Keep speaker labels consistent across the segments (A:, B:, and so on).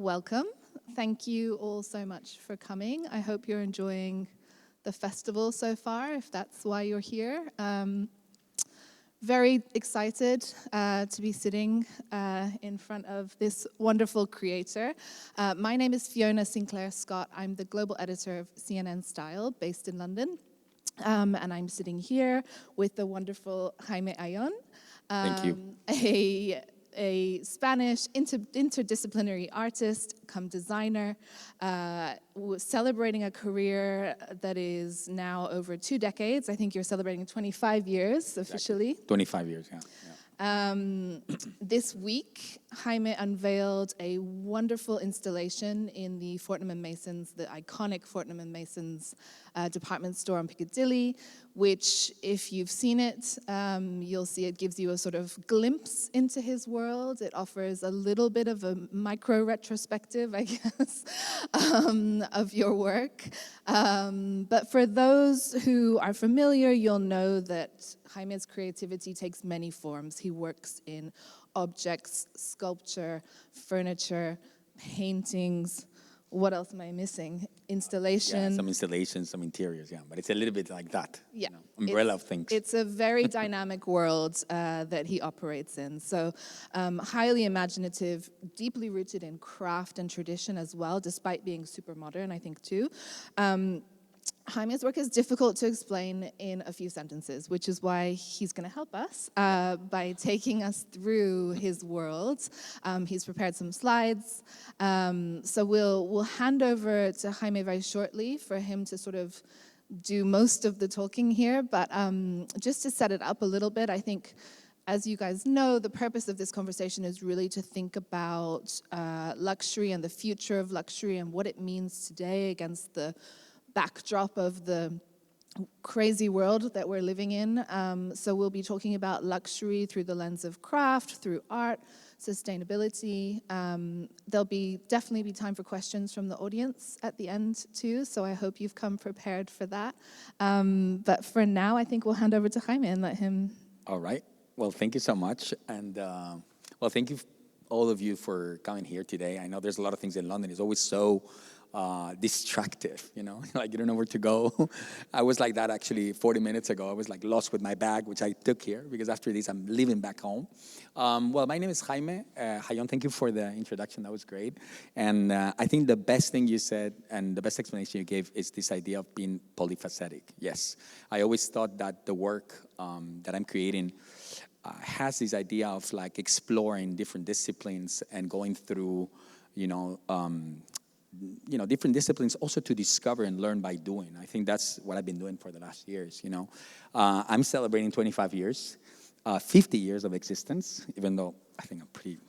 A: welcome. Thank you all so much for coming. I hope you're enjoying the festival so far, if that's why you're here. Very excited to be sitting in front of this wonderful creator. My name is Fiona Sinclair Scott. I'm the global editor of CNN Style, based in London. And I'm sitting here with the wonderful Jaime Hayon.
B: Thank you.
A: A Spanish interdisciplinary artist, come designer, celebrating a career that is now over 2 decades. I think you're celebrating 25 years officially.
B: Exactly. 25 years, yeah.
A: This week, Jaime unveiled a wonderful installation in the Fortnum & Mason's, the iconic Fortnum & Mason's department store on Piccadilly, which, if you've seen it, you'll see it gives you a sort of glimpse into his world. It offers a little bit of a micro-retrospective, I guess, of your work. But for those who are familiar, you'll know that Jaime's creativity takes many forms. He works in objects, sculpture, furniture, paintings. What else am I missing? Installation.
B: Yeah, some installations, some interiors, yeah. But it's a little bit like that.
A: Yeah.
B: Umbrella of things.
A: It's a very dynamic world that he operates in. So highly imaginative, deeply rooted in craft and tradition as well, despite being super modern, I think, too. Jaime's work is difficult to explain in a few sentences, which is why he's going to help us by taking us through his world. He's prepared some slides. So we'll hand over to Jaime very shortly for him to sort of do most of the talking here. But just to set it up a little bit, I think, as you guys know, the purpose of this conversation is really to think about luxury and the future of luxury and what it means today against the backdrop of the crazy world that we're living in. So we'll be talking about luxury through the lens of craft, through art, sustainability. There'll definitely be time for questions from the audience at the end too, so I hope you've come prepared for that. But for now, I think we'll hand over to Jaime and let him...
B: All right. Well, thank you so much. And well, thank you all of you for coming here today. I know there's a lot of things in London. It's always so distractive, you know, like you don't know where to go. I was like that actually 40 minutes ago. I was like lost with my bag, which I took here because after this I'm leaving back home. Well, my name is Jaime Hayon. Thank you for the introduction. That was great. And I think the best thing you said and the best explanation you gave is this idea of being polyphacetic. Yes, I always thought that the work that I'm creating has this idea of like exploring different disciplines and going through, different disciplines also to discover and learn by doing. I think that's what I've been doing for the last years, I'm celebrating 25 years, 50 years of existence, even though I think I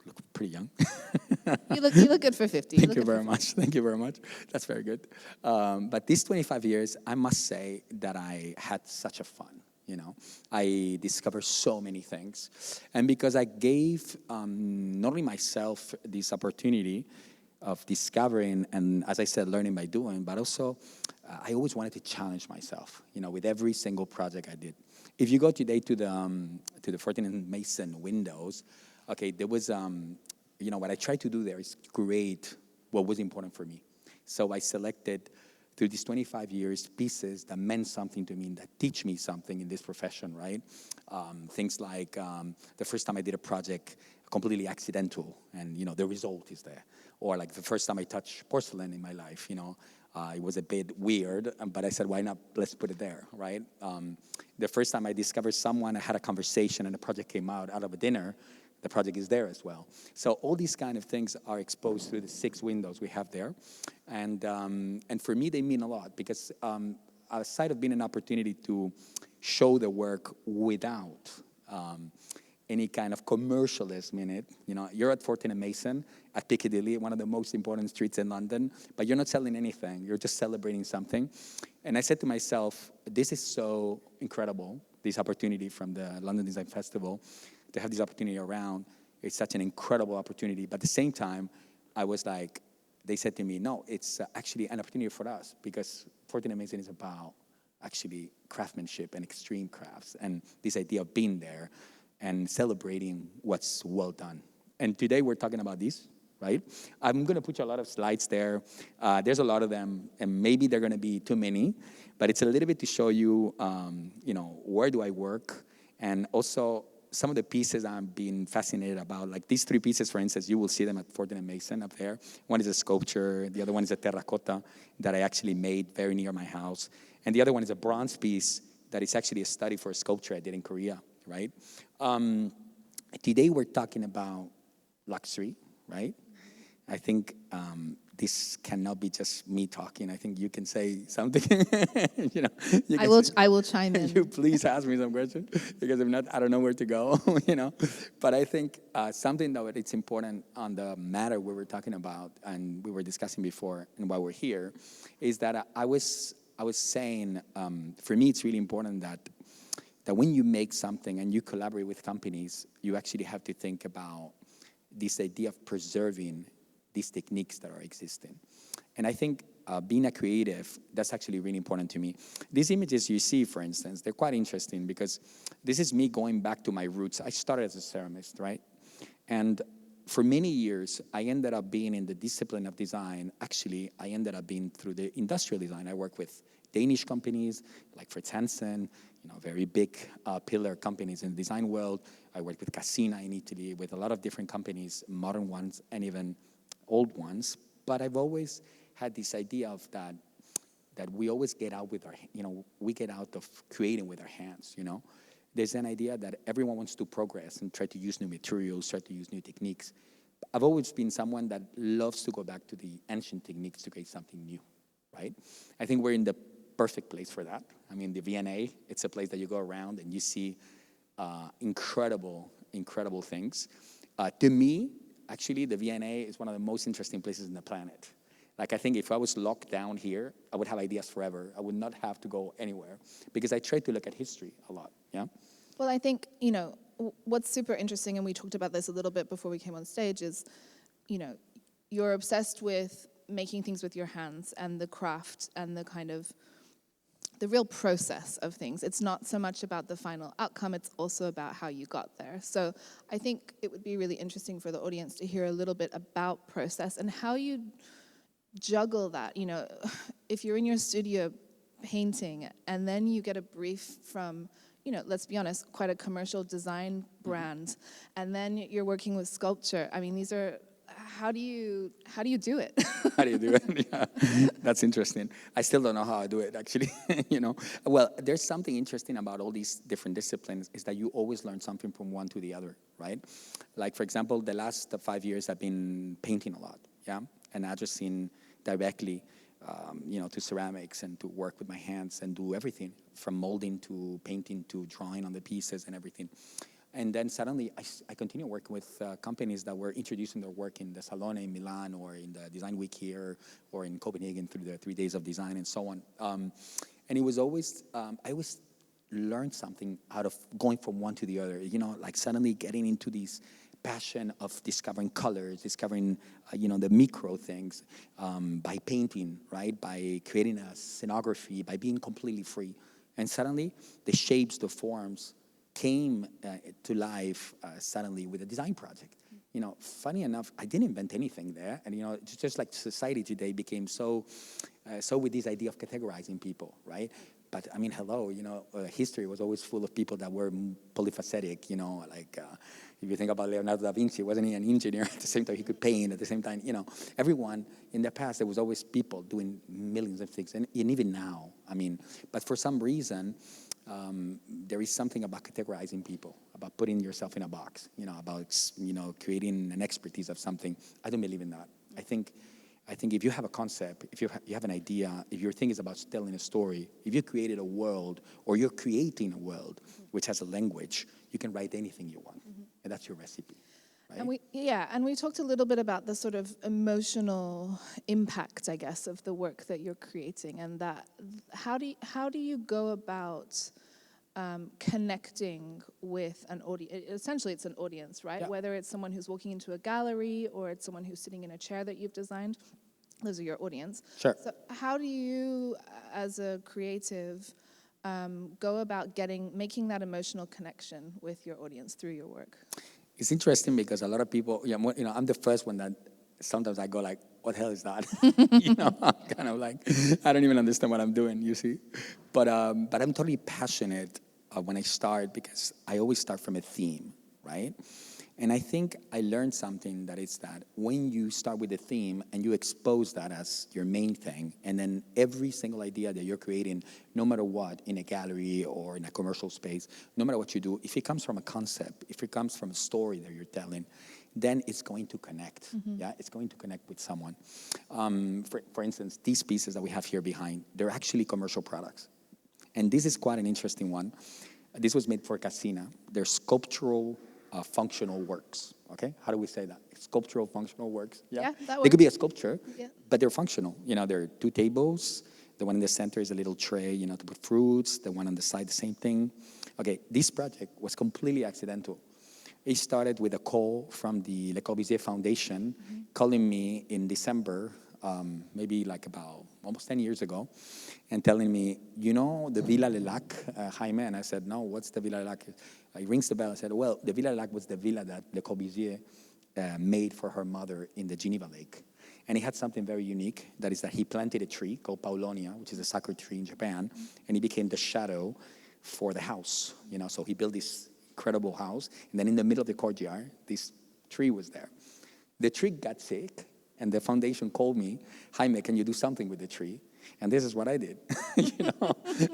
B: look pretty young.
A: You look good for 50.
B: Thank you very much. Thank you very much. That's very good. But these 25 years, I must say that I had such a fun. I discovered so many things. And because I gave not only myself this opportunity of discovering and, as I said, learning by doing, but also I always wanted to challenge myself, with every single project I did. If you go today to the Fortnum & Mason windows, okay, there was, what I tried to do there is create what was important for me. So I selected, through these 25 years, pieces that meant something to me, that teach me something in this profession, right? Things like the first time I did a project, completely accidental, and, the result is there. Or like the first time I touched porcelain in my life, it was a bit weird, but I said, why not? Let's put it there, right? The first time I discovered someone, I had a conversation and a project came out of a dinner, the project is there as well. So all these kind of things are exposed through the 6 windows we have there. And for me, they mean a lot because aside of being an opportunity to show the work without any kind of commercialism in it. You're at Fortnum & Mason at Piccadilly, one of the most important streets in London, but you're not selling anything. You're just celebrating something. And I said to myself, this is so incredible, this opportunity from the London Design Festival, to have this opportunity around. It's such an incredible opportunity. But at the same time, I was like, they said to me, no, it's actually an opportunity for us because Fortnum & Mason is about actually craftsmanship and extreme crafts and this idea of being there and celebrating what's well done. And today we're talking about this. right? I'm going to put you a lot of slides there. There's a lot of them, and maybe they're going to be too many, but it's a little bit to show you, where do I work, and also some of the pieces I've been fascinated about. Like these 3 pieces, for instance, you will see them at Fortin and Mason up there. One is a sculpture, the other one is a terracotta that I actually made very near my house, and the other one is a bronze piece that is actually a study for a sculpture I did in Korea, right? Today we're talking about luxury, right? I think this cannot be just me talking. I think you can say something.
A: I will chime in.
B: You please ask me some questions, because if not, I don't know where to go. But I think something that it's important on the matter we were talking about and we were discussing before, and why we're here, is that I was saying, for me, it's really important that when you make something and you collaborate with companies, you actually have to think about this idea of preserving these techniques that are existing. And I think being a creative, that's actually really important to me. These images you see, for instance, they're quite interesting because this is me going back to my roots. I started as a ceramist, right? And for many years, I ended up being in the discipline of design. Actually, I ended up being through the industrial design. I work with Danish companies like Fritz Hansen, very big pillar companies in the design world. I worked with Cassina in Italy, with a lot of different companies, modern ones and even old ones. But I've always had this idea of that we always get out with our, we get out of creating with our hands, There's an idea that everyone wants to progress and try to use new materials, try to use new techniques. I've always been someone that loves to go back to the ancient techniques to create something new, right? I think we're in the perfect place for that. I mean, the V&A, it's a place that you go around and you see incredible things. To me, actually, the V&A is one of the most interesting places on the planet. Like, I think if I was locked down here, I would have ideas forever. I would not have to go anywhere because I try to look at history a lot, yeah?
A: Well, I think, what's super interesting, and we talked about this a little bit before we came on stage, is, you're obsessed with making things with your hands and the craft and the kind of the real process of things. It's not so much about the final outcome, it's also about how you got there. So I think it would be really interesting for the audience to hear a little bit about process and how you juggle that. If you're in your studio painting and then you get a brief from, let's be honest, quite a commercial design brand, and then you're working with sculpture. I mean, these are, how do you do it?
B: How do you do it? Yeah, that's interesting. I still don't know how I do it, actually. Well, there's something interesting about all these different disciplines is that you always learn something from one to the other, right? Like, for example, the last 5 years I've been painting a lot, yeah, and addressing directly, to ceramics and to work with my hands and do everything from molding to painting to drawing on the pieces and everything. And then suddenly, I continue working with companies that were introducing their work in the Salone in Milan or in the Design Week here or in Copenhagen through the 3 days of design and so on. And it was always, I always learned something out of going from one to the other, like suddenly getting into these passion of discovering colors, discovering, the micro things by painting, right? By creating a scenography, by being completely free. And suddenly, the shapes, the forms, came to life suddenly with a design project. Funny enough, I didn't invent anything there. And, just like society today became so with this idea of categorizing people, right? But, I mean, hello, history was always full of people that were polyphacetic, like if you think about Leonardo da Vinci, wasn't he an engineer? At the same time, he could paint. At the same time, everyone in the past, there was always people doing millions of things. And even now, I mean, but for some reason, there is something about categorizing people, about putting yourself in a box, about, creating an expertise of something. I don't believe in that. I think if you have a concept, if you have an idea, if your thing is about telling a story, if you created a world or you're creating a world which has a language, you can write anything you want. And that's your recipe. Right?
A: And we talked a little bit about the sort of emotional impact, I guess, of the work that you're creating, and that how do you go about connecting with an audience? Essentially, it's an audience, right? Yeah. Whether it's someone who's walking into a gallery or it's someone who's sitting in a chair that you've designed, those are your audience.
B: Sure.
A: So how do you, as a creative, go about making that emotional connection with your audience through your work?
B: It's interesting because a lot of people, I'm the first one that sometimes I go like, what the hell is that? I'm kind of like, I don't even understand what I'm doing, you see? But I'm totally passionate when I start, because I always start from a theme, right? And I think I learned something, that is that when you start with a theme and you expose that as your main thing, and then every single idea that you're creating, no matter what, in a gallery or in a commercial space, no matter what you do, if it comes from a concept, if it comes from a story that you're telling, then it's going to connect. Yeah, it's going to connect with someone. For instance, these pieces that we have here behind, they're actually commercial products. And this is quite an interesting one. This was made for Casina. They're sculptural functional works. Okay, how do we say that? Sculptural functional works.
A: Yeah, that
B: They could
A: works.
B: be a sculpture,
A: Yeah.
B: but they're functional. There are two tables. The one in the center is a little tray, to put fruits. The one on the side, the same thing. Okay, this project was completely accidental. It started with a call from the Le Corbusier Foundation, calling me in December, maybe like about almost 10 years ago, and telling me, the Villa Le Lac, Jaime? And I said, no, what's the Villa Le Lac? He rings the bell. I said, well, the Villa Le Lac was the villa that Le Corbusier made for her mother in the Geneva Lake. And he had something very unique, that is that he planted a tree called Paulonia, which is a sacred tree in Japan, and he became the shadow for the house. So he built this incredible house, and then in the middle of the courtyard, this tree was there. The tree got sick, and the foundation called me, Jaime, can you do something with the tree? And this is what I did.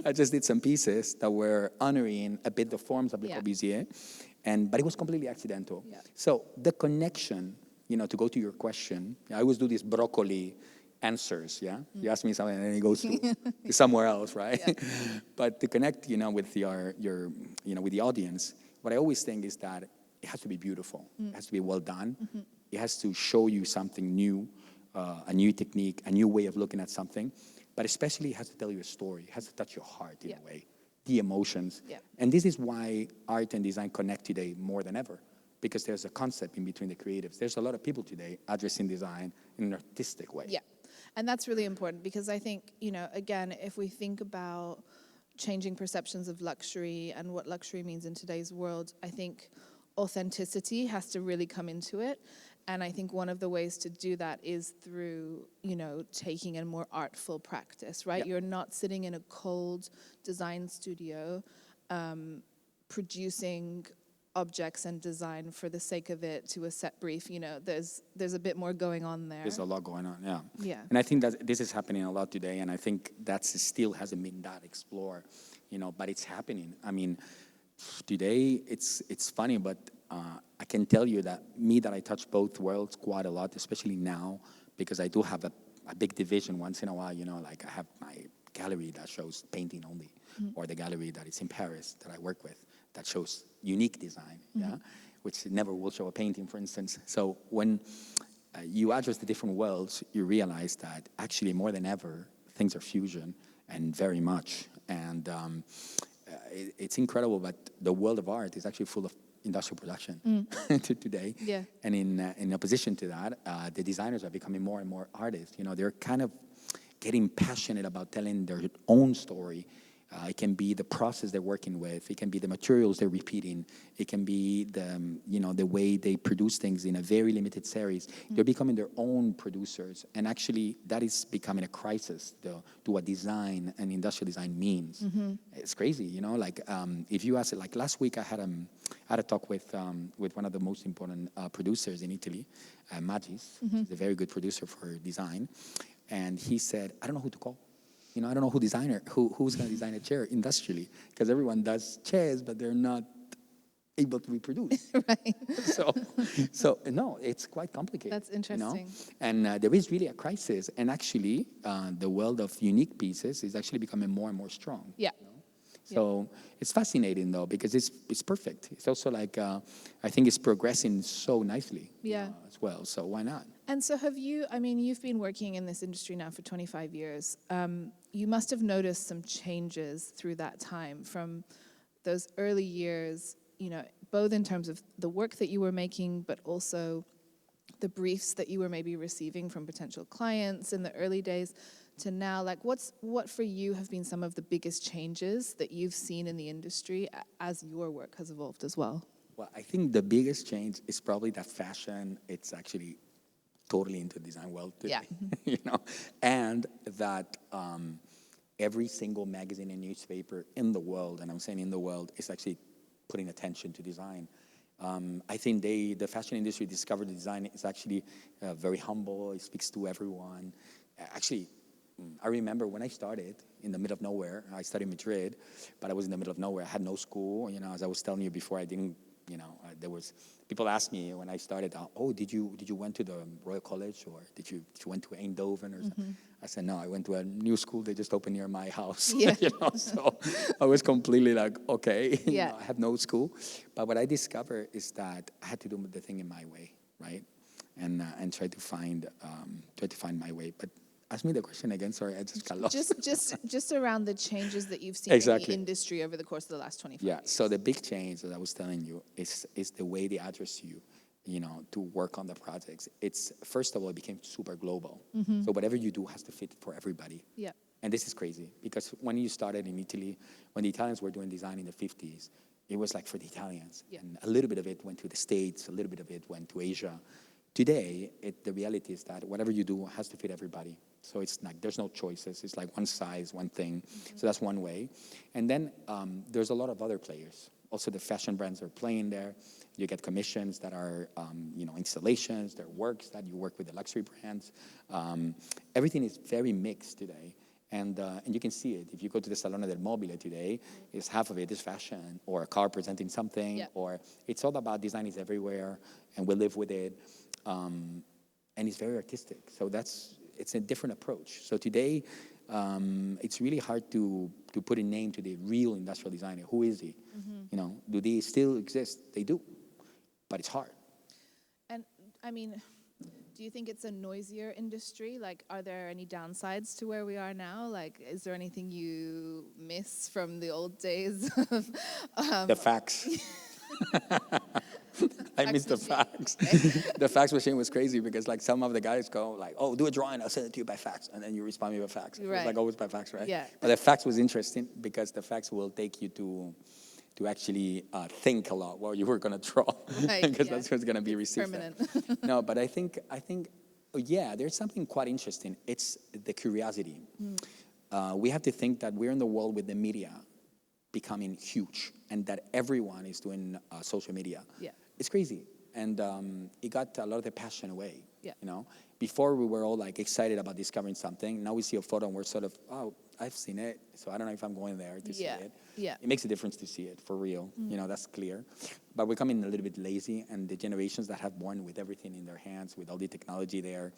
B: I just did some pieces that were honoring a bit the forms of Le Corbusier, but it was completely accidental.
A: Yeah.
B: So the connection, to go to your question, I always do these broccoli answers, yeah? You ask me something, and then it goes to somewhere else, right? Yeah. But to connect, with your with the audience, what I always think is that it has to be beautiful. It has to be well done. It has to show you something new, a new technique, a new way of looking at something. But especially, it has to tell you a story. It has to touch your heart in a way, the emotions. Yeah. And this is why art and design connect today more than ever, because there's a concept in between the creatives. There's a lot of people today addressing design in an artistic way.
A: Yeah, and that's really important, because I think, again, if we think about changing perceptions of luxury and what luxury means in today's world, I think authenticity has to really come into it. And I think one of the ways to do that is through, taking a more artful practice, right? Yep. You're not sitting in a cold design studio producing objects and design for the sake of it to a set brief. There's a bit more going on there.
B: There's a lot going on, yeah.
A: Yeah.
B: And I think that this is happening a lot today, and I think that still hasn't been that explored, but it's happening. I mean, today it's funny, but I can tell you that I touch both worlds quite a lot, especially now, because I do have a big division once in a while, like I have my gallery that shows painting only, or the gallery that is in Paris that I work with that shows unique design, which never will show a painting, for instance. So when you address the different worlds, you realize that actually more than ever, things are fusion, and very much. And it's incredible, but the world of art is actually full of industrial production today. Yeah. And in opposition to that, the designers are becoming more and more artists. They're kind of getting passionate about telling their own story. It can be the process they're working with. It can be the materials they're repeating. It can be the way they produce things in a very limited series. They're becoming their own producers, and actually that is becoming a crisis to what design and industrial design means. It's crazy, if you ask it. Like last week, I had a talk with one of the most important producers in Italy, Magis, which is a very good producer for design, and he said, "I don't know who to call. I don't know who's going to design a chair industrially, because everyone does chairs, but they're not able to reproduce." Right. So no, it's quite complicated.
A: That's interesting.
B: And there is really a crisis. And actually, the world of unique pieces is actually becoming more and more strong.
A: Yeah.
B: So it's fascinating, though, because it's perfect. It's also like, I think it's progressing so nicely as well. So why not?
A: And so you've been working in this industry now for 25 years. You must have noticed some changes through that time, from those early years, both in terms of the work that you were making, but also the briefs that you were maybe receiving from potential clients in the early days, to now. Like, what for you have been some of the biggest changes that you've seen in the industry as your work has evolved as well?
B: Well, I think the biggest change is probably that fashion, it's actually totally into the design world today.
A: Yeah.
B: And that every single magazine and newspaper in the world, and I'm saying in the world, is actually putting attention to design. I think the fashion industry discovered the design is actually very humble. It speaks to everyone. Actually, I remember when I started in the middle of nowhere. I studied in Madrid, but I was in the middle of nowhere. I had no school. As I was telling you before, I didn't. There was people asked me when I started, "Oh, did you went to the Royal College, or did you went to Eindhoven or something?" I said, "No, I went to a new school they just opened near my house."
A: Yeah.
B: So I was completely like, okay,
A: Yeah.
B: I have no school. But what I discovered is that I had to do the thing in my way, right? And try to find my way. But ask me the question again. Sorry, I just got lost.
A: Just around the changes that you've seen
B: Exactly.
A: in the industry over the course of the last 25
B: Yeah,
A: years.
B: so the big change that I was telling you is the way they address you, to work on the projects. It's, first of all, it became super global. So whatever you do has to fit for everybody.
A: Yeah.
B: And this is crazy, because when you started in Italy, when the Italians were doing design in the 50s, it was like for the Italians.
A: Yeah.
B: And a little bit of it went to the States, a little bit of it went to Asia. Today, the reality is that whatever you do has to fit everybody. So it's like there's no choices. It's like one size, one thing. So that's one way. And then there's a lot of other players. Also, the fashion brands are playing there. You get commissions that are, installations. There are works that you work with the luxury brands. Everything is very mixed today. And you can see it. If you go to the Salone del Mobile today, it's half of it is fashion, or a car presenting something,
A: Yeah.
B: or it's all about design is everywhere, and we live with it. And it's very artistic. So it's a different approach. So today, it's really hard to put a name to the real industrial designer. Who is he? Do they still exist? They do, but it's hard.
A: And I mean, do you think it's a noisier industry? Like, are there any downsides to where we are now? Like, is there anything you miss from the old days?
B: The facts. I miss the facts. The fax machine was crazy because like some of the guys go like, "Oh, do a drawing, I'll send it to you by fax," and then you respond me by fax. It was like always by fax, right?
A: Yeah.
B: But the fax was interesting because the fax will take you to actually think a lot while you were going to draw,
A: Right,
B: because
A: yeah.
B: that's what's going to be received.
A: Permanent.
B: No, but I think yeah, there's something quite interesting. It's the curiosity. We have to think that we're in the world with the media becoming huge, and that everyone is doing social media.
A: Yeah.
B: It's crazy, and it got a lot of the passion away.
A: Yeah.
B: Before we were all like excited about discovering something. Now we see a photo and we're sort of, oh, I've seen it, so I don't know if I'm going there to see it.
A: Yeah.
B: It makes a difference to see it for real. That's clear. But we're becoming a little bit lazy, and the generations that have born with everything in their hands, with all the technology there,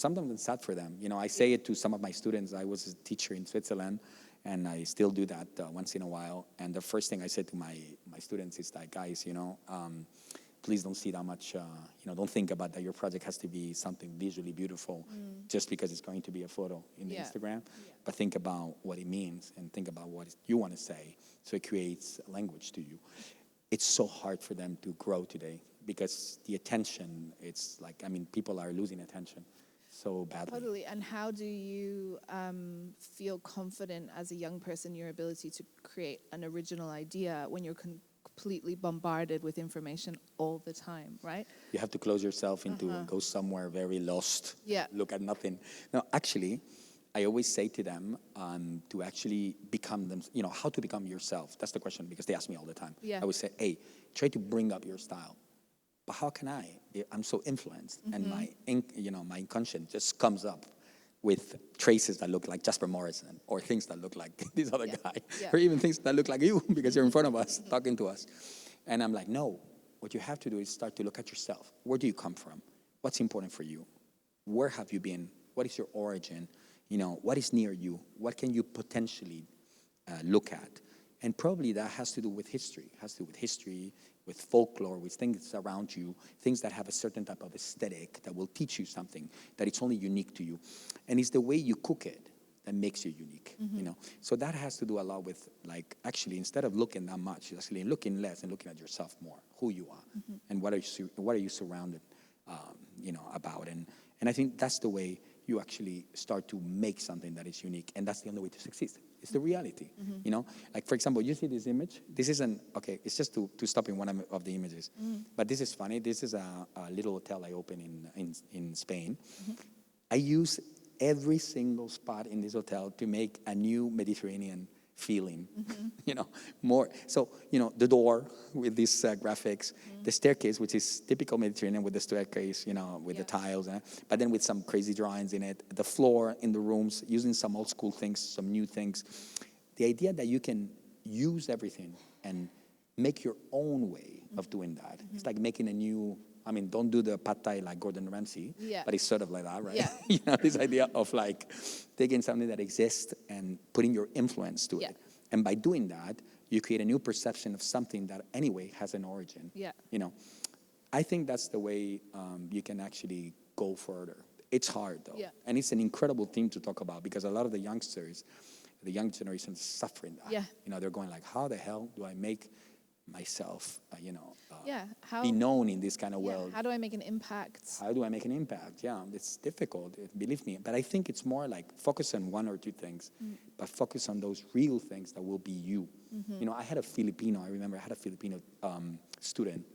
B: sometimes it's sad for them. I say it to some of my students. I was a teacher in Switzerland, and I still do that once in a while. And the first thing I said to my students is that, guys, please don't see that much, don't think about that your project has to be something visually beautiful just because it's going to be a photo in the Instagram. But think about what it means, and think about what you want to say, so it creates a language to you. It's so hard for them to grow today because the attention, it's like, people are losing attention so badly.
A: Totally. And how do you feel confident as a young person in your ability to create an original idea when you're completely bombarded with information all the time, right?
B: You have to close yourself into go somewhere very lost.
A: Yeah.
B: Look at nothing. No, actually, I always say to them to actually become them. How to become yourself. That's the question, because they ask me all the time.
A: Yeah.
B: I would say, hey, try to bring up your style. But how can I? I'm so influenced, and my inconscience just comes up with traces that look like Jasper Morrison, or things that look like this other guy, or even things that look like you because you're in front of us talking to us. And I'm like, no, what you have to do is start to look at yourself. Where do you come from? What's important for you? Where have you been? What is your origin? What is near you? What can you potentially look at? And probably that has to do with history. It has to do with history, with folklore, with things around you, things that have a certain type of aesthetic that will teach you something, that it's only unique to you. And it's the way you cook it that makes you unique, So that has to do a lot with, like, actually, instead of looking that much, actually looking less and looking at yourself more, who you are, and what are you surrounded, about. And I think that's the way you actually start to make something that is unique, and that's the only way to succeed. It's the reality, you know? Like, for example, you see this image? This isn't, okay, it's just to stop in one of the images. But this is funny. This is a little hotel I opened in Spain. I use every single spot in this hotel to make a new Mediterranean feeling, you know, more. So, you know, the door with these graphics, the staircase, which is typical Mediterranean with the staircase, you know, with the tiles, but then with some crazy drawings in it. The floor in the rooms, using some old school things, some new things. The idea that you can use everything and make your own way of doing that. It's like making a new, I mean, don't do the pad thai like Gordon Ramsay, but it's sort of like that, right?
A: Yeah.
B: You know, this idea of like taking something that exists and putting your influence to it. And by doing that, you create a new perception of something that anyway has an origin. You know, I think that's the way you can actually go further. It's hard though. And it's an incredible theme to talk about because a lot of the youngsters, the young generation is suffering that. You know, they're going like, how the hell do I make myself, you know, be known in this kind of world?
A: How do I make an impact?
B: How do I make an impact? Yeah, it's difficult, believe me. But I think it's more like focus on one or two things, but focus on those real things that will be you. You know, I had a Filipino student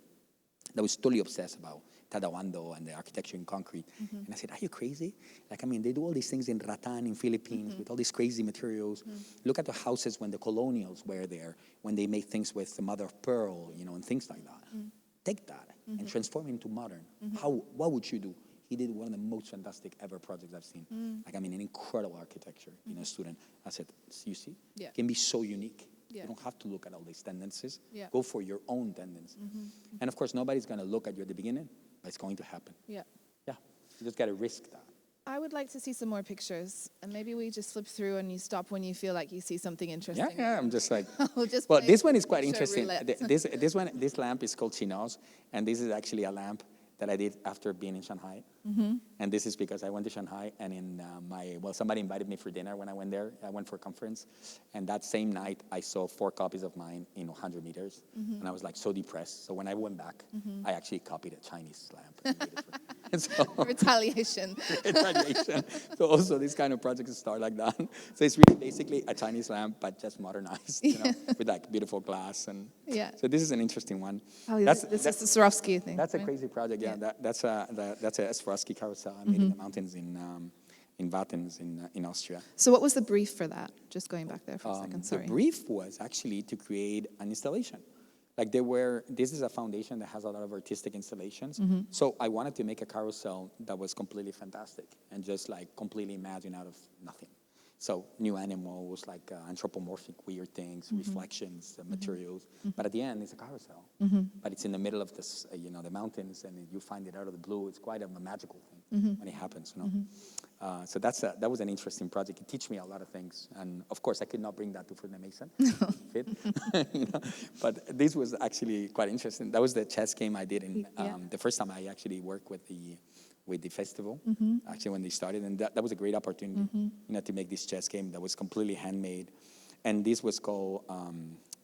B: that was totally obsessed about Tadawando and the architecture in concrete. And I said, are you crazy? Like, I mean, they do all these things in Ratan, in Philippines, with all these crazy materials. Look at the houses when the colonials were there, when they made things with the mother of pearl, you know, and things like that. Take that and transform it into modern. What would you do? He did one of the most fantastic ever projects I've seen. Like, I mean, an incredible architecture, you know, student. I said, you see, it can be so unique. You don't have to look at all these tendencies. Go for your own tendencies. And of course, nobody's going to look at you at the beginning, but it's going to happen. You just got to risk that.
A: I would like to see some more pictures, and maybe we just flip through and you stop when you feel like you see something interesting.
B: I'm just like,
A: just
B: well, this one is quite interesting.
A: Roulette.
B: This lamp is called Chinos, and this is actually a lamp that I did after being in Shanghai. And this is because I went to Shanghai, and in somebody invited me for dinner when I went there. I went for a conference, and that same night I saw 4 copies of mine in 100 meters, and I was like so depressed. So when I went back, I actually copied a Chinese lamp. And made it for,
A: Retaliation.
B: Retaliation. So also these kind of projects start like that. So it's really basically a Chinese lamp, but just modernized, you know, with like beautiful glass. And so this is an interesting one.
A: This is the Swarovski thing.
B: That's a crazy project. That's a Swarovski carousel I made in the mountains in Wattens in Austria.
A: So what was the brief for that? Just going back there for a second, sorry.
B: The brief was actually to create an installation. Like this is a foundation that has a lot of artistic installations. So I wanted to make a carousel that was completely fantastic and just like completely imagined out of nothing. So new animals, like anthropomorphic weird things, reflections, materials. But at the end, it's a carousel. But it's in the middle of this, you know, the mountains, and you find it out of the blue. It's quite a magical thing when it happens, you know. So that was an interesting project. It taught me a lot of things. And of course, I could not bring that to Ferdinand Mason. Fit, you know? But this was actually quite interesting. That was the chess game I did in the first time I actually worked with the festival, actually when they started, and that was a great opportunity, you know, to make this chess game that was completely handmade. And this was called,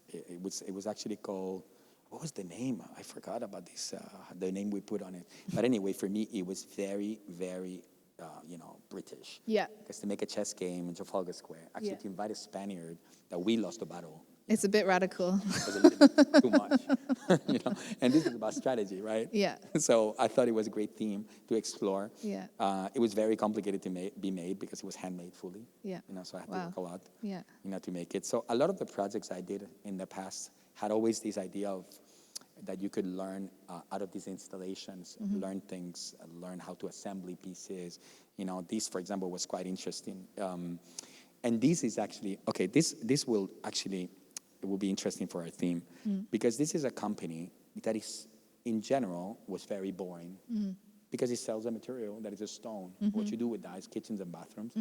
B: it was actually called, what was the name? I forgot about this, the name we put on it. But anyway, for me, it was very, very, you know, British. Because to make a chess game in Trafalgar Square, actually to invite a Spaniard that we lost the battle.
A: It's a bit radical.
B: It was a little bit too much, you know. And this is about strategy, right? So I thought it was a great theme to explore. It was very complicated to be made because it was handmade fully. You know, so I had to work a lot, you know, to make it. So a lot of the projects I did in the past had always this idea of that you could learn out of these installations, learn things, learn how to assemble pieces. You know, this, for example, was quite interesting. And this is actually, okay, this will actually, it will be interesting for our theme because this is a company that is, in general, was very boring because it sells a material that is a stone. What you do with that is kitchens and bathrooms.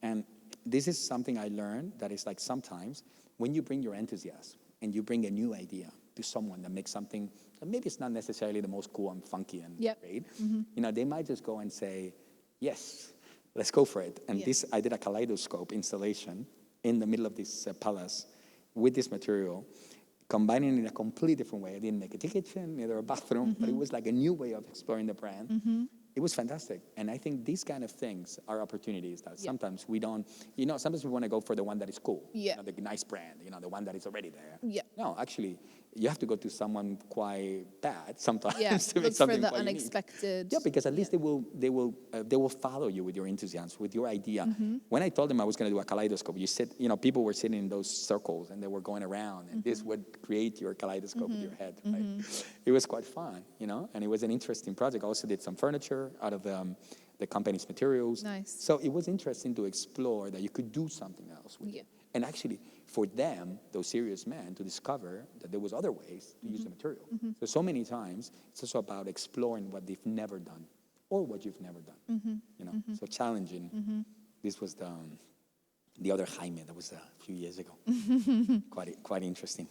B: And this is something I learned that is like sometimes when you bring your enthusiasm and you bring a new idea to someone that makes something that maybe it's not necessarily the most cool and funky and great, you know, they might just go and say, yes, let's go for it. And this, I did a kaleidoscope installation in the middle of this palace with this material, combining it in a completely different way. I didn't make a kitchen, neither a bathroom, but it was like a new way of exploring the brand. it was fantastic. And I think these kind of things are opportunities that
A: Yeah.
B: sometimes we don't, sometimes we want to go for the one that is cool.
A: Yeah.
B: The nice brand, the one that is already there.
A: Yeah.
B: No, actually, you have to go to someone quite bad sometimes
A: Yeah,
B: to make
A: look for
B: something
A: the
B: quite unique.
A: unexpected.
B: Yeah, because at least they will follow you with your enthusiasm, with your idea.
A: Mm-hmm.
B: When I told them I was going to do a kaleidoscope, people were sitting in those circles and they were going around, and this would create your kaleidoscope with your head. Right? It was quite fun, and it was an interesting project. I also did some furniture out of the company's materials.
A: Nice.
B: So it was interesting to explore that you could do something else with it. And actually, for them, those serious men, to discover that there was other ways to use the material. So many times, it's also about exploring what they've never done or what you've never done. So challenging. This was the other Jaime that was a few years ago. Quite interesting.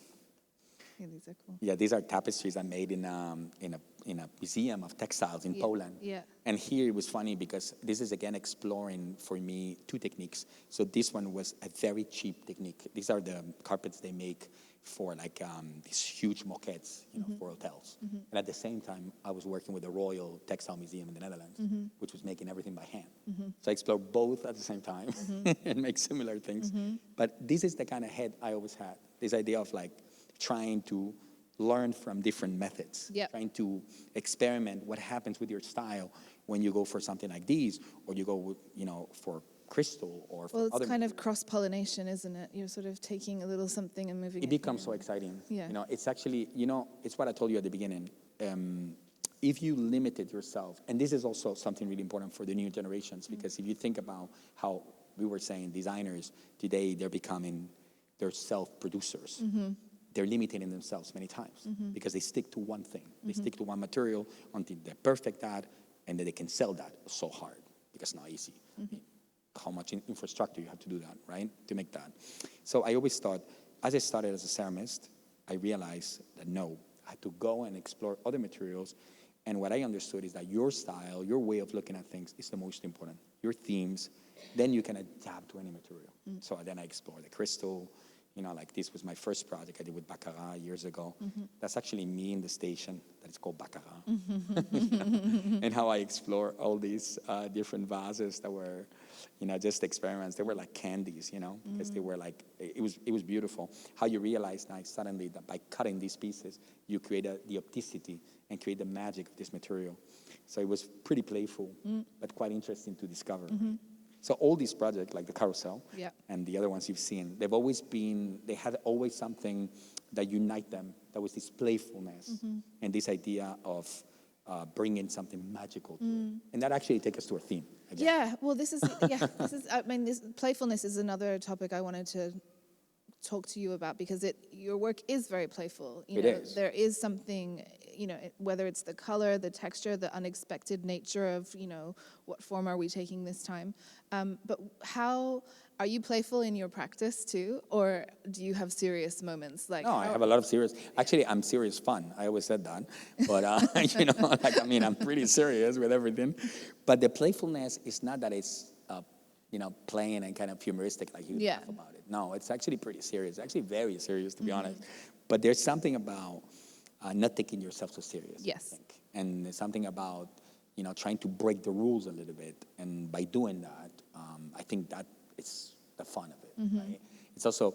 A: Yeah, these are cool.
B: Yeah, these are tapestries I made in a museum of textiles in Poland.
A: Yeah.
B: And here it was funny because this is again exploring for me two techniques. So this one was a very cheap technique. These are the carpets they make for these huge moquettes, for hotels. And at the same time, I was working with the Royal Textile Museum in the Netherlands, which was making everything by hand. So I explored both at the same time and make similar things. But this is the kind of head I always had. This idea of trying to learn from different methods, trying to experiment what happens with your style when you go for something like these, or you go, for crystal or for
A: Well, it's
B: other
A: kind of
B: materials.
A: cross-pollination, isn't it? You're sort of taking a little something and moving it.
B: It becomes so exciting.
A: Yeah.
B: It's actually, it's what I told you at the beginning. If you limited yourself, and this is also something really important for the new generations, because if you think about how we were saying designers today, they're self-producers. They're limiting themselves many times because they stick to one thing. They stick to one material until they're perfect at, and then they can sell that so hard because it's not easy. I mean, how much infrastructure you have to do that, right, to make that. So I always thought, as I started as a ceramist, I realized that no, I had to go and explore other materials. And what I understood is that your style, your way of looking at things is the most important. Your themes, then you can adapt to any material. So then I explored the crystal. This was my first project I did with Baccarat years ago. That's actually me in the station that is called Baccarat. And how I explore all these different vases that were, just experiments. They were like candies, because they were it was beautiful. How you realize now suddenly that by cutting these pieces, you create the opticity and create the magic of this material. So it was pretty playful, but quite interesting to discover. So all these projects, like the carousel and the other ones you've seen, they had always something that unite them. That was this playfulness and this idea of bringing something magical to it. And that actually takes us to our theme again.
A: Yeah, well, this is playfulness is another topic I wanted to talk to you about, because your work is very playful.
B: It is.
A: There is something, whether it's the color, the texture, the unexpected nature of, what form are we taking this time? But how are you playful in your practice too, or do you have serious moments?
B: No, I have a lot of serious. Actually, I'm serious fun. I always said that, but I'm pretty serious with everything. But the playfulness is not that it's playing and kind of humoristic, like you laugh about it. No, it's actually pretty serious. Actually, very serious, to be honest. But there's something about not taking yourself so serious.
A: Yes.
B: I think. And there's something about trying to break the rules a little bit, and by doing that, I think that it's the fun of it. Right? It's also,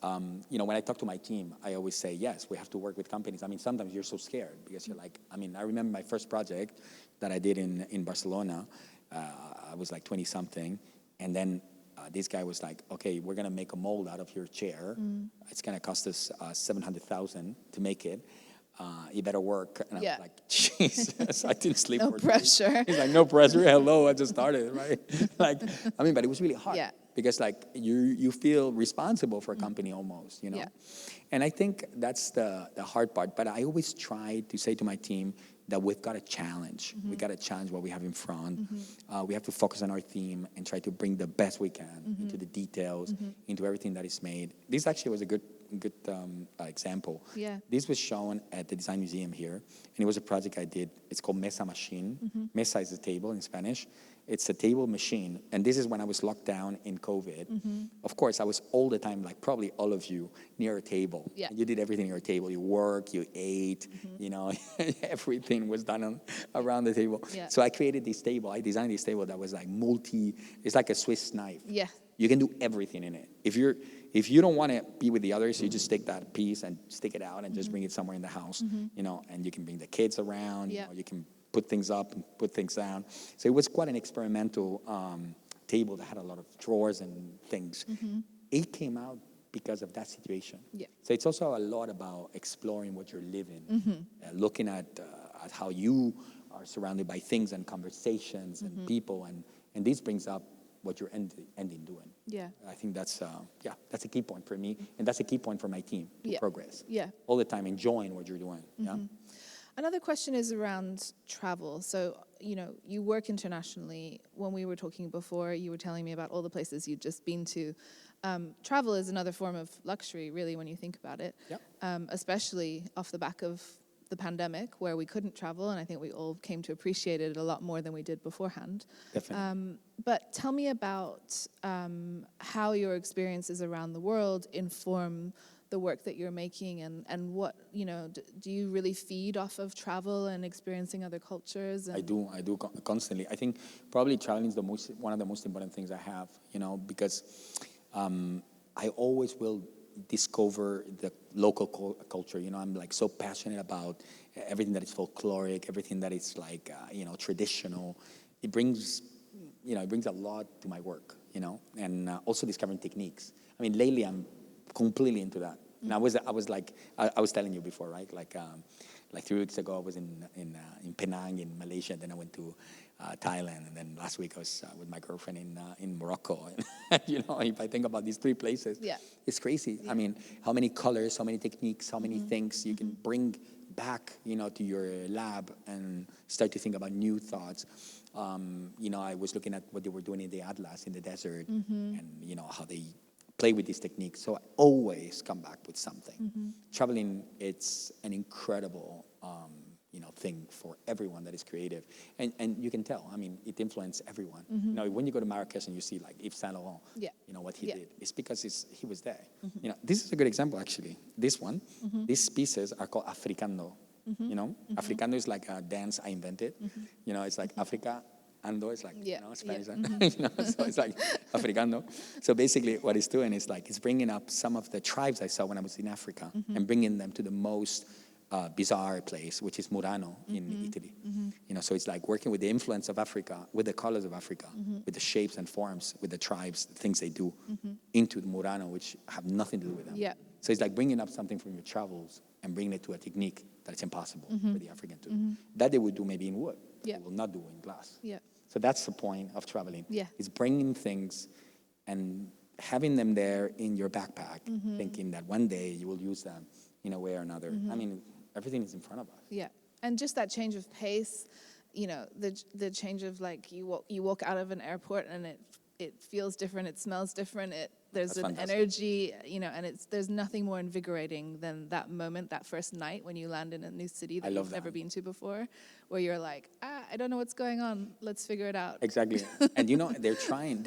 B: when I talk to my team, I always say, yes, we have to work with companies. I mean, sometimes you're so scared because you're like, I remember my first project that I did in Barcelona. I was like 20-something, and then this guy was like, okay, we're going to make a mold out of your chair. It's going to cost us $700,000 to make it. You better work. And I was like, Jesus, I didn't sleep
A: No
B: for
A: pressure.
B: 2 days. He's like, no pressure. Hello, I just started, right? But it was really hard.
A: Yeah.
B: Because you feel responsible for a company almost,
A: Yeah.
B: And I think that's the hard part. But I always try to say to my team that we've got to challenge. We've got to challenge what we have in front. We have to focus on our theme and try to bring the best we can into the details, into everything that is made. This actually was a good example.
A: Yeah.
B: This was shown at the Design Museum here, and it was a project I did. It's called Mesa Machine. Mesa is a table in Spanish. It's a table machine, and this is when I was locked down in COVID. Of course, I was all the time, like probably all of you, near a table.
A: Yeah.
B: You did everything near a table. You work, you ate, you know, everything was done around the table.
A: Yeah.
B: So I created this table. I designed this table that was like it's like a Swiss knife.
A: Yeah.
B: You can do everything in it. If you don't want to be with the others, you just take that piece and stick it out and just bring it somewhere in the house, you know, and you can bring the kids around,
A: Yeah.
B: you know, you can put things up and put things down. So it was quite an experimental table that had a lot of drawers and things. It came out because of that situation.
A: Yeah.
B: So it's also a lot about exploring what you're living, looking at how you are surrounded by things and conversations and people, and this brings up what you're ending doing.
A: Yeah.
B: I think that's a key point for me, and that's a key point for my team to
A: Yeah.
B: progress.
A: Yeah.
B: All the time enjoying what you're doing. Yeah.
A: Another question is around travel. So, you know, you work internationally. When we were talking before, you were telling me about all the places you'd just been to. Travel is another form of luxury, really, when you think about it,
B: Yep.
A: Especially off the back of the pandemic, where we couldn't travel, and I think we all came to appreciate it a lot more than we did beforehand.
B: Definitely.
A: But tell me about how your experiences around the world inform the work that you're making, and what, you know, do you really feed off of travel and experiencing other cultures? And
B: I do constantly. I think probably traveling is one of the most important things I have, you know, because I always will discover the local culture. You know, I'm like so passionate about everything that is folkloric, everything that is like, you know, traditional. It brings a lot to my work, you know, and also discovering techniques. I mean, lately I'm completely into that. And I was telling you before, right? Like 3 weeks ago, I was in Penang in Malaysia, and then I went to Thailand, and then last week I was with my girlfriend in Morocco. And, you know, if I think about these 3 places,
A: Yeah.
B: it's crazy.
A: Yeah.
B: I mean, how many colors, how many techniques, how many things you can bring back, you know, to your lab and start to think about new thoughts. You know, I was looking at what they were doing in the Atlas, in the desert, and, you know, how they play with these techniques. So I always come back with something. Traveling, it's an incredible, you know, thing for everyone that is creative. And you can tell, I mean, it influenced everyone. You know, when you go to Marrakesh and you see like Yves Saint Laurent,
A: Yeah.
B: you know, what he
A: Yeah.
B: did, it's because he was there. You know, this is a good example, actually. This one, these pieces are called Africano. You know, Africano is like a dance I invented. You know, it's like Africa. Ando is like,
A: Yeah,
B: you know, Spanish,
A: yeah.
B: you know, so it's like Africano. So basically what it's doing is like, it's bringing up some of the tribes I saw when I was in Africa and bringing them to the most bizarre place, which is Murano in Italy. You know, so it's like working with the influence of Africa, with the colors of Africa, with the shapes and forms, with the tribes, the things they do, into the Murano, which have nothing to do with them.
A: Yeah.
B: So it's like bringing up something from your travels and bringing it to a technique that it's impossible for the African to do. That they would do maybe in wood, but
A: Yeah.
B: they will not do in glass.
A: Yeah.
B: So that's the point of traveling.
A: Yeah.
B: Is bringing things and having them there in your backpack, thinking that one day you will use them in a way or another. I mean, everything is in front of us.
A: Yeah, and just that change of pace, you know, the change of like you walk out of an airport and it feels different, it smells different, there's
B: That's
A: an
B: fantastic.
A: energy, you know, and there's nothing more invigorating than that moment, that first night when you land in a new city that
B: love
A: you've never
B: that.
A: been to before, where you're like, I don't know what's going on, let's figure it out.
B: Exactly. And you know, they're trying,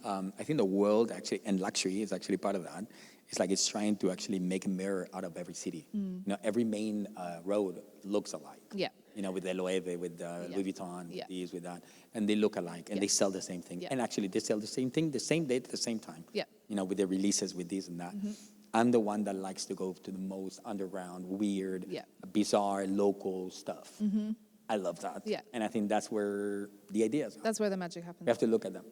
B: I think the world actually, and luxury is actually part of that. It's like it's trying to actually make a mirror out of every city. You know, every main road looks alike.
A: Yeah.
B: You know, with the Loewe, with Louis Vuitton,
A: Yeah.
B: with these, with that. And they look alike, and they sell the same thing.
A: Yeah.
B: And actually, they sell the same thing, the same date, at the same time.
A: Yeah.
B: You know, with the releases, with this and that. I'm the one that likes to go to the most underground, weird,
A: Yeah.
B: bizarre, local stuff. I love that.
A: Yeah.
B: And I think that's where the ideas are.
A: That's where the magic
B: We
A: happens.
B: have to look at them.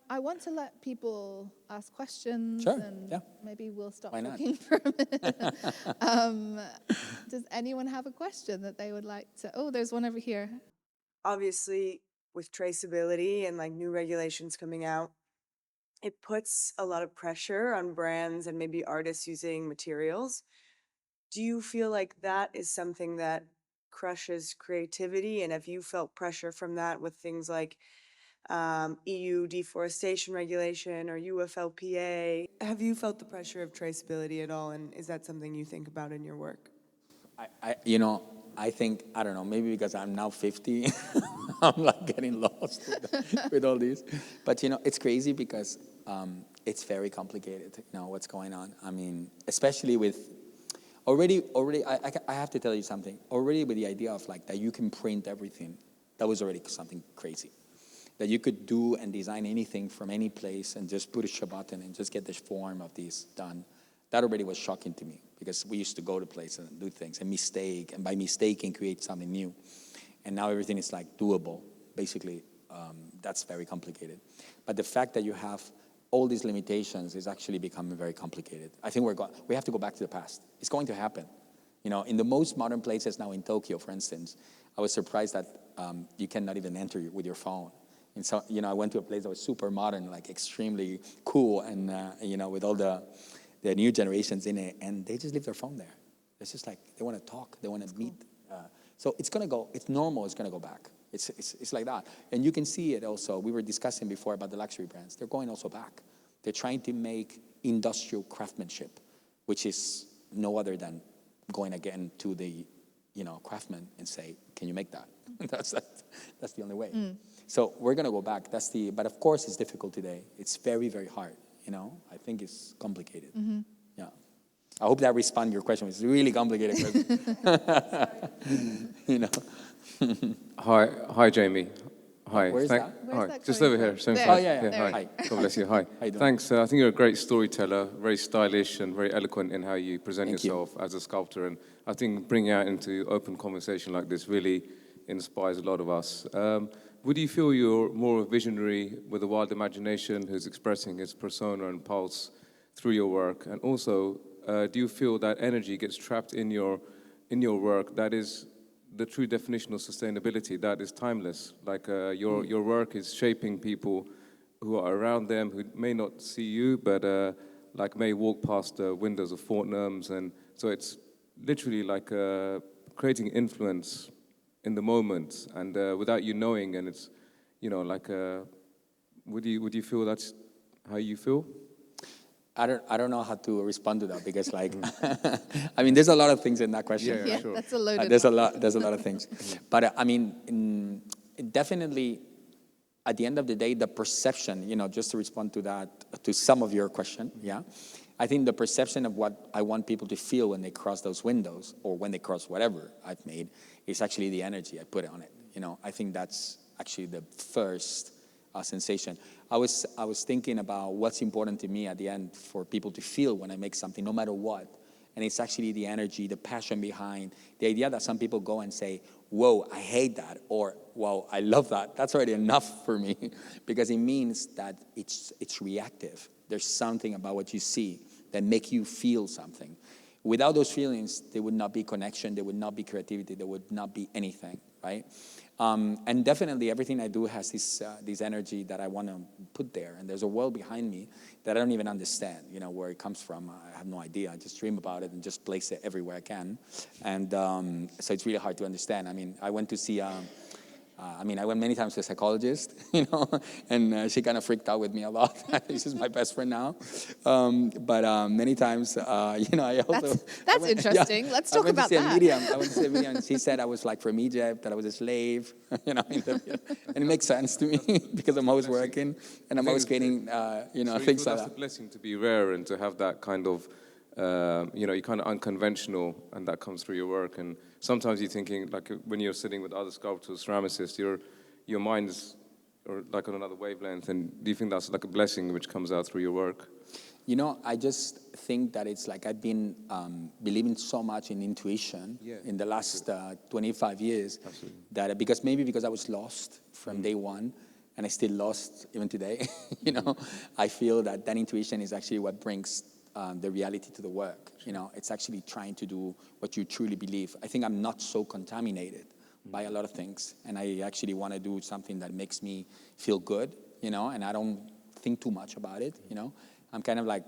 A: I want to let people ask questions,
B: Sure,
A: and
B: yeah.
A: maybe we'll stop
B: Why not?
A: talking for a minute. Does anyone have a question that they would like to? Oh, there's one over here.
C: Obviously, with traceability and like new regulations coming out, it puts a lot of pressure on brands and maybe artists using materials. Do you feel like that is something that crushes creativity? And have you felt pressure from that with things like EU deforestation regulation or UFLPA. Have you felt the pressure of traceability at all, and is that something you think about in your work?
B: I think, I don't know, maybe because I'm now 50, I'm like getting lost with all these. But, it's crazy because it's very complicated, what's going on. I mean, especially with, already, I have to tell you something. Already with the idea of like that you can print everything, that was already something crazy. That you could do and design anything from any place and just push a button and just get the form of these done. That already was shocking to me because we used to go to places and do things and mistake, and by mistaking create something new. And now everything is like doable. Basically, that's very complicated. But the fact that you have all these limitations is actually becoming very complicated. I think we have to go back to the past. It's going to happen. In the most modern places now in Tokyo, for instance, I was surprised that you cannot even enter with your phone. And so, I went to a place that was super modern, like extremely cool, and, with all the new generations in it, and they just leave their phone there. It's just like, they want to talk, they want to meet. So it's going to go, it's normal, it's going to go back. It's like that. And you can see it also. We were discussing before about the luxury brands. They're going also back. They're trying to make industrial craftsmanship, which is no other than going again to the, craftsman and say, can you make that? That's the only way. So we're going to go back. But of course it's difficult today. It's very, very hard. I think it's complicated. Yeah. I hope that responds to your question. It's a really complicated question.
D: Hi, Jamie. Hi.
B: Where's that?
A: Where's that
D: Just
A: coming
D: over here.
A: from?
D: Same
A: There.
D: side.
B: Oh, yeah.
A: There.
D: Hi.
B: Hi.
D: God bless you. Hi.
B: How you doing?
D: Thanks. I think you're a great storyteller, very stylish and very eloquent in how you present
B: Thank you.
D: yourself as a sculptor. And I think bringing out into open conversation like this really inspires a lot of us. Would you feel you're more a visionary with a wild imagination who's expressing his persona and pulse through your work? And also, do you feel that energy gets trapped in your work that is the true definition of sustainability, that is timeless? Like your work is shaping people who are around them, who may not see you, but like may walk past the windows of Fortnum's. And so it's literally like creating influence in the moment and without you knowing. And it's, like, would you feel that's how you feel?
B: I don't know how to respond to that because, like, I mean, there's a lot of things in that question.
D: Yeah,
A: Yeah,
D: sure.
A: that's a loaded
B: There's
A: one.
B: a lot of things. But I mean, definitely, at the end of the day, the perception, just to respond to that, to some of your question, yeah, I think the perception of what I want people to feel when they cross those windows or when they cross whatever I've made is actually the energy I put on it. I think that's actually the first sensation. I was thinking about what's important to me at the end for people to feel when I make something, no matter what. And it's actually the energy, the passion behind, the idea that some people go and say, whoa, I hate that, or whoa, I love that. That's already enough for me because it means that it's reactive. There's something about what you see that make you feel something. Without those feelings, there would not be connection, there would not be creativity, there would not be anything, right? And definitely everything I do has this energy that I want to put there. And there's a world behind me that I don't even understand, where it comes from. I have no idea. I just dream about it and just place it everywhere I can. And so it's really hard to understand. I mean, I went to see... I went many times to a psychologist, and she kind of freaked out with me a lot. She's my best friend now. But many times, I also...
A: That's interesting. Let's talk about that.
B: I went to see a medium, and she said I was like from Egypt, that I was a slave, and it makes sense to me because I'm always working, and I'm always creating,
D: So
B: things like
D: that's
B: that.
D: a blessing to be rare and to have that kind of, you're kind of unconventional, and that comes through your work. And sometimes you're thinking, like when you're sitting with other sculptors, ceramicists, your mind's like on another wavelength. And do you think that's like a blessing which comes out through your work?
B: I just think that it's like I've been believing so much in intuition in the last 25 years.
D: Absolutely.
B: That because I was lost from day one, and I still lost even today. I feel that intuition is actually what brings the reality to the work. It's actually trying to do what you truly believe. I think I'm not so contaminated by a lot of things, and I actually want to do something that makes me feel good, and I don't think too much about it, I'm kind of like,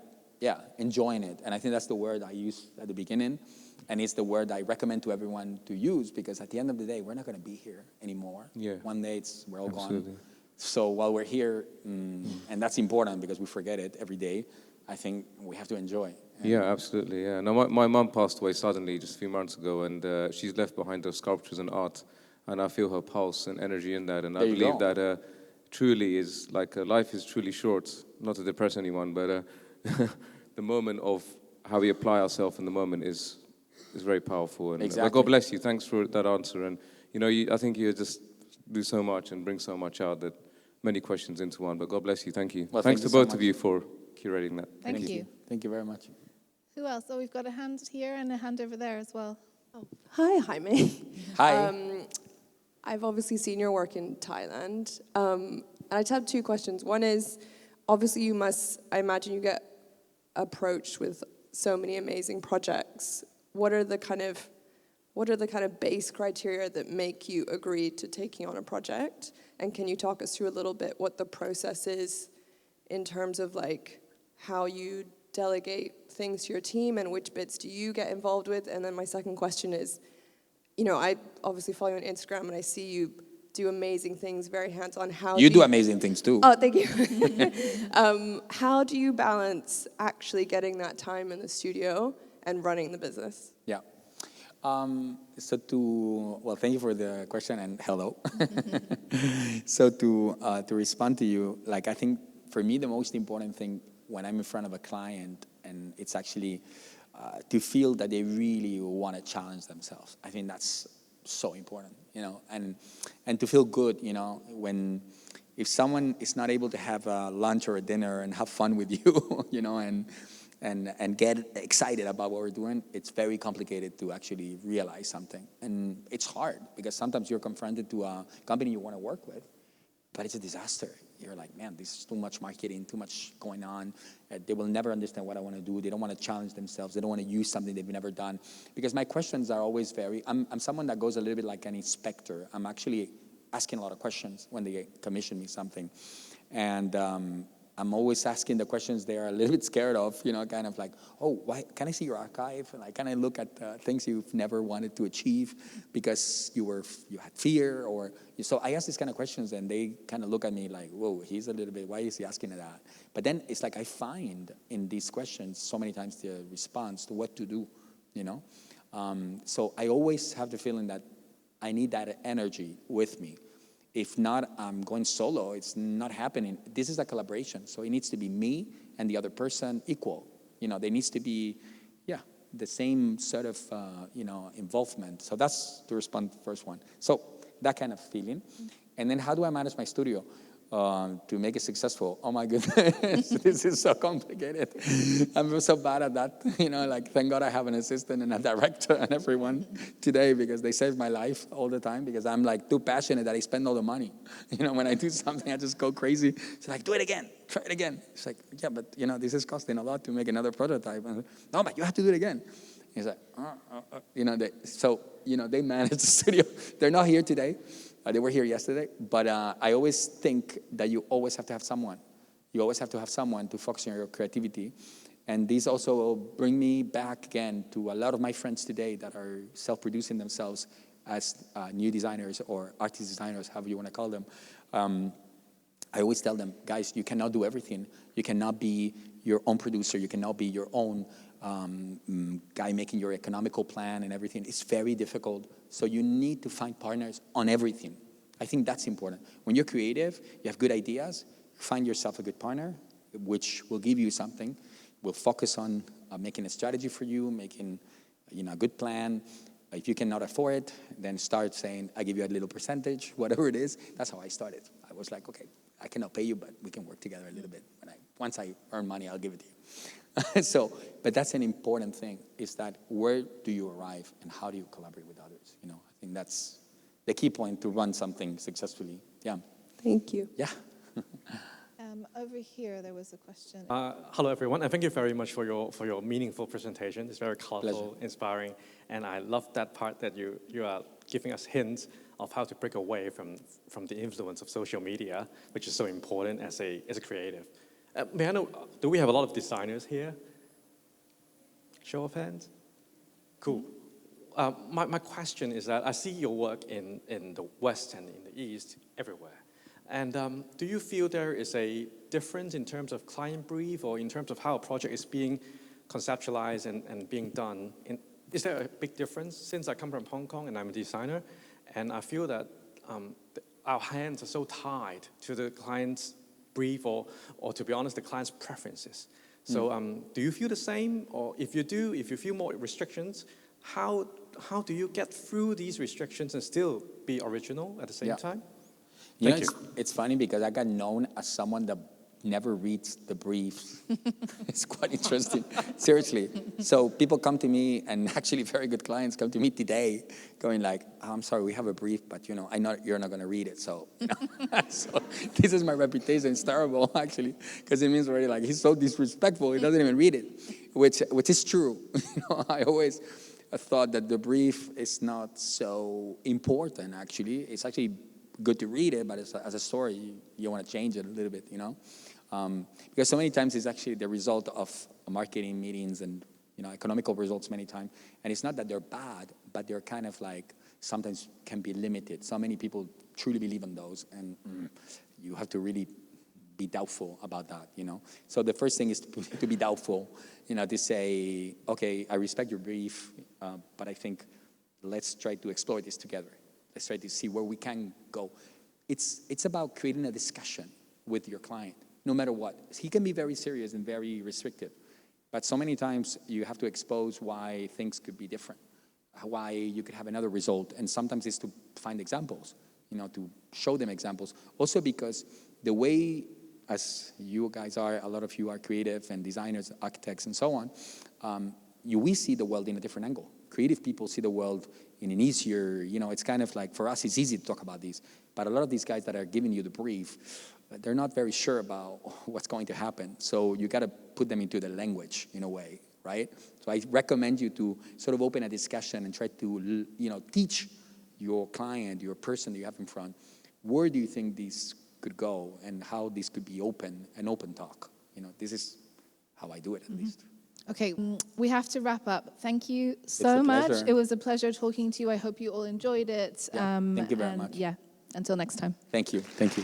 B: enjoying it. And I think that's the word I used at the beginning, and it's the word I recommend to everyone to use, because at the end of the day, we're not going to be here anymore.
D: Yeah.
B: One day we're all
D: Absolutely.
B: gone. So while we're here, and that's important because we forget it every day, I think we have to enjoy.
D: Yeah, absolutely. Yeah. Now, my mum passed away suddenly just a few months ago, and she's left behind those sculptures and art, and I feel her pulse and energy in that, and I
B: There you
D: believe
B: go.
D: that truly is like life is truly short. Not to depress anyone, but the moment of how we apply ourselves in the moment is very powerful. And but God
B: Exactly.
D: bless you. Thanks for that answer. And I think you just do so much and bring so much out that many questions into one. But God bless you. Thank you.
B: Well,
D: Thanks
B: thank
D: to
B: you so
D: both of
B: much.
D: you for curating that.
A: Thank you.
B: Thank you very much.
A: Who else? Oh, we've got a hand here and a hand over there as well.
E: Hi, Jaime.
B: Hi.
E: I've obviously seen your work in Thailand. And I just have two questions. One is, obviously I imagine you get approached with so many amazing projects. What are the kind of base criteria that make you agree to taking on a project? And can you talk us through a little bit what the process is in terms of like how you delegate things to your team and which bits do you get involved with? And then my second question is, I obviously follow you on Instagram and I see you do amazing things, very hands-on.
B: You do amazing things too.
E: Oh, thank you. How do you balance actually getting that time in the studio and running the business?
B: Yeah. Well, thank you for the question and hello. So to respond to you, like I think for me the most important thing when I'm in front of a client and it's actually to feel that they really want to challenge themselves. I think that's so important, and to feel good, if someone is not able to have a lunch or a dinner and have fun with you, and get excited about what we're doing, it's very complicated to actually realize something. And it's hard because sometimes you're confronted to a company you want to work with, but it's a disaster. You're like, man, this is too much marketing, too much going on. They will never understand what I want to do. They don't want to challenge themselves. They don't want to use something they've never done. Because my questions are always I'm someone that goes a little bit like an inspector. I'm actually asking a lot of questions when they commission me something. And I'm always asking the questions they are a little bit scared of, kind of like, oh, why can I see your archive? Like, can I look at things you've never wanted to achieve because you had fear? So I ask these kind of questions and they kind of look at me like, whoa, he's a little bit, why is he asking that? But then it's like I find in these questions so many times the response to what to do, So I always have the feeling that I need that energy with me. If not, I'm going solo. It's not happening. This is a collaboration. So it needs to be me and the other person equal. There needs to be, the same sort of, involvement. So that's to respond to the first one. So that kind of feeling. And then how do I manage my studio to make it successful? Oh my goodness, this is so complicated. I'm so bad at that. Thank God I have an assistant and a director and everyone today because they save my life all the time because I'm like too passionate that I spend all the money. When I do something, I just go crazy. It's like, do it again, try it again. It's like, yeah, but this is costing a lot to make another prototype. And, no, but you have to do it again. He's like, they manage the studio. They're not here today. They were here yesterday, but I always think that you always have to have someone. You always have to have someone to focus on your creativity. And this also will bring me back again to a lot of my friends today that are self-producing themselves as new designers or artist designers, however you want to call them. I always tell them, guys, you cannot do everything. You cannot be your own producer. You cannot be your own guy making your economical plan and everything. It's very difficult. So you need to find partners on everything. I think that's important. When you're creative, you have good ideas, find yourself a good partner, which will give you something. Will focus on making a strategy for you, making a good plan. If you cannot afford it, then start saying, I give you a little percentage, whatever it is. That's how I started. I was like, okay, I cannot pay you, but we can work together a little bit. Once I earn money, I'll give it to you. But that's an important thing, is that where do you arrive and how do you collaborate with others? I think that's the key point to run something successfully. Yeah.
E: Thank you.
B: Yeah.
A: Over here, there was a question.
F: Hello, everyone, and thank you very much for your meaningful presentation. It's very colorful,
B: Pleasure.
F: Inspiring, and I love that part that you are giving us hints of how to break away from the influence of social media, which is so important as a creative. May I know, do we have a lot of designers here? Show of hands? Cool. My question is that I see your work in the West and in the East, everywhere. And do you feel there is a difference in terms of client brief or in terms of how a project is being conceptualized and being done? Is there a big difference? Since I come from Hong Kong and I'm a designer, and I feel that our hands are so tied to the client's brief or to be honest, the client's preferences. So do you feel the same? Or if you do, if you feel more restrictions, how do you get through these restrictions and still be original at the same time?
B: You know,
F: Thank
B: it's funny because I got known as someone that never reads the briefs. It's quite interesting, seriously. So people come to me, and actually very good clients come to me today going like, oh, I'm sorry, we have a brief, but you know, I know you're not going to read it. So, you know, so this is my reputation. It's terrible, actually, because it means already like he's so disrespectful, he doesn't even read it, which is true. You know, I always thought that the brief is not so important, actually. It's actually good to read it, but as a story, you want to change it a little bit, you know? Because so many times it's actually the result of marketing meetings and, you know, economical results many times. And it's not that they're bad, but they're kind of like, sometimes can be limited. So many people truly believe in those, and you have to really be doubtful about that, you know? So the first thing is to be doubtful, you know, to say, okay, I respect your brief, but I think let's try to explore this together. Let's try to see where we can go. It's about creating a discussion with your client, no matter what. He can be very serious and very restrictive, but so many times you have to expose why things could be different, why you could have another result, and sometimes it's to find examples, you know, to show them examples. Also because the way, as you guys are, a lot of you are creative and designers, architects, and so on, we see the world in a different angle. Creative people see the world in an easier, you know, it's kind of like, for us, it's easy to talk about these. But a lot of these guys that are giving you the brief, they're not very sure about what's going to happen. So you got to put them into the language in a way, right? So I recommend you to sort of open a discussion and try to, you know, teach your client, your person that you have in front, where do you think these could go and how this could be open, an open talk. You know, this is how I do it, at least.
A: Okay, we have to wrap up. Thank you so much. It was a pleasure talking to you. I hope you all enjoyed it.
B: Yeah, thank you very much.
A: Yeah, until next time.
B: Thank you. Thank you.